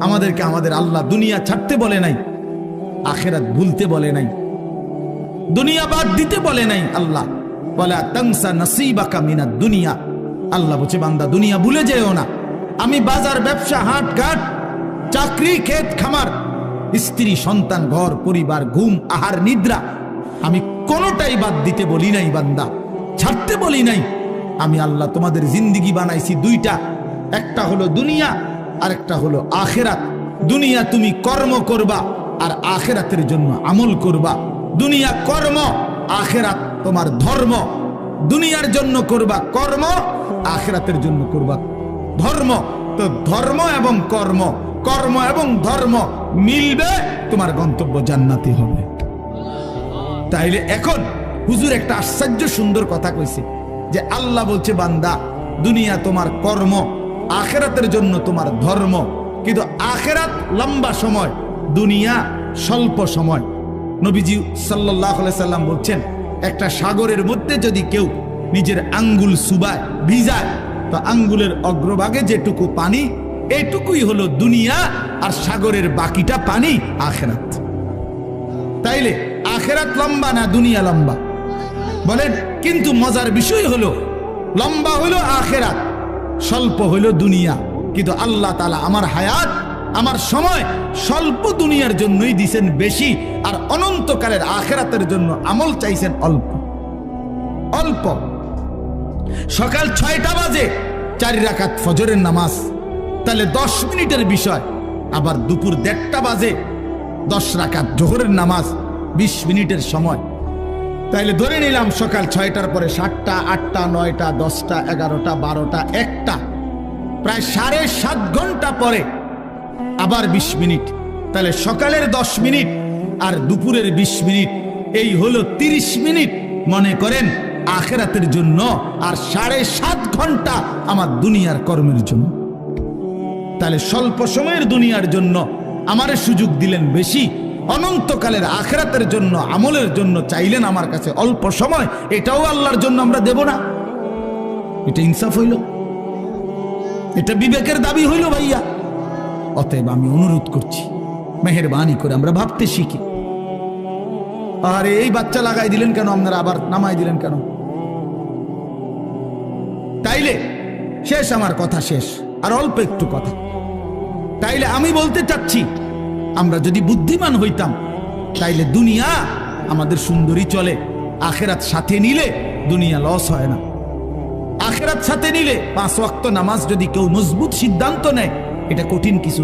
আমাদেরকে আমাদের আল্লাহ দুনিয়া ছাড়তে বলে নাই, আখিরাত ভুলতে বলে নাই, দুনিয়া বাদ দিতে বলে নাই। আল্লাহ ওয়ালা তানসা নসিবাকা মিনাদ দুনিয়া, আল্লাহ বলছে বান্দা দুনিয়া ভুলে যেও না। আমি বাজার, ব্যবসা, হাট ঘাট, চাকরি, ক্ষেত খামার, স্ত্রী, সন্তান, ঘর পরিবার, ঘুম, আহার, নিদ্রা, আমি কোনোটাই বাদ দিতে বলি নাই বান্দা, ছাড়তে বলি নাই। আমি আল্লাহ তোমাদের জিন্দেগি বানাইছি দুইটা, একটা হলো দুনিয়া আর একটা হলো আখিরাত। দুনিয়া তুমি কর্ম করবা আর আখিরাতের জন্য আমল করবা। দুনিয়া কর্ম, আখিরাত তোমার ধর্ম। দুনিয়ার জন্য করবা কর্ম, আখিরাতের জন্য করবা ধর্ম। তো ধর্ম এবং কর্ম, কর্ম এবং ধর্ম মিলবে, তোমার গন্তব্য জান্নাতি হবে। তাইলে এখন হুজুর একটা আশ্চর্য সুন্দর কথা কইছে যে আল্লাহ বলছে বান্দা দুনিয়া তোমার কর্ম, আখিরাতের জন্য তোমার ধর্ম। কিন্তু আখিরাত লম্বা সময়, দুনিয়া স্বল্প সময়। নবীজি সাল্লাল্লাহু আলাইহি সাল্লাম বলছেন একটা সাগরের মধ্যে যদি কেউ নিজের আঙ্গুল চুবায়, ভিজায়, তো আঙ্গুলের অগ্রভাগে যেটুকু পানি, এইটুকুই হলো দুনিয়া, আর সাগরের বাকিটা পানি আখিরাত। তাইলে আখিরাত লম্বা না দুনিয়া লম্বা বলেন? কিন্তু মজার বিষয় হলো লম্বা হলো আখিরাত, স্বল্প হলো দুনিয়া। কিন্তু আল্লাহ তাআলা আমার হায়াত, আমার সময় স্বল্প দুনিয়ার জন্যই দিছেন বেশি, আর অনন্তকালের আখিরাতের জন্য আমল চাইছেন অল্প অল্প। সকাল 6টা বাজে 4 রাকাত ফজরের নামাজ, তাহলে 10 মিনিটের বিষয়। আবার দুপুর 1:30টা বাজে 10 রাকাত জোহরের নামাজ, 20 মিনিটের সময়। তাইলে ধরে নিলাম সকাল 6টার পরে 7টা, 8টা, 9টা, 10টা, 11টা, 12টা, 1টা, প্রায় 7.5 ঘন্টা পরে আবার 20 মিনিট। তাহলে সকালের 10 মিনিট আর দুপুরের 20 মিনিট, এই হলো 30 মিনিট মনে করেন আখিরাতের জন্য, আর 7.5 ঘন্টা আমার দুনিয়ার কর্মের জন্য। তাহলে স্বল্প সময়ের দুনিয়ার জন্য আমারে সুযোগ দিলেন বেশি, অনন্তকালের আখিরাতের জন্য আমলের জন্য চাইলেন আমার কাছে অল্প সময়। এটাও আল্লাহর জন্য আমরা দেব না? এটা ইনসাফ হইল? এটা বিবেকের দাবি হইল ভাইয়া? অতএব আমি অনুরোধ করছি, মেহেরবানি করে আমরা ভাবতে শিখি। আর এই বাচ্চা লাগাই দিলেন কেন আপনারা, আবার নামাই দিলেন কেন? তাইলে শেষ, আমার কথা শেষ, আর অল্প একটু কথা। তাইলে আমি বলতে চাচ্ছি, আমরা যদি বুদ্ধিমান হইতাম তাইলে দুনিয়া আমাদের সুন্দরী চলে, আখিরাত সাথে নিলে দুনিয়া লস হয় না। আখিরাত সাথে নিলে 5 ওয়াক্ত নামাজ যদি কেউ মজবুত সিদ্ধান্ত নেয়, এটা কঠিন কিছু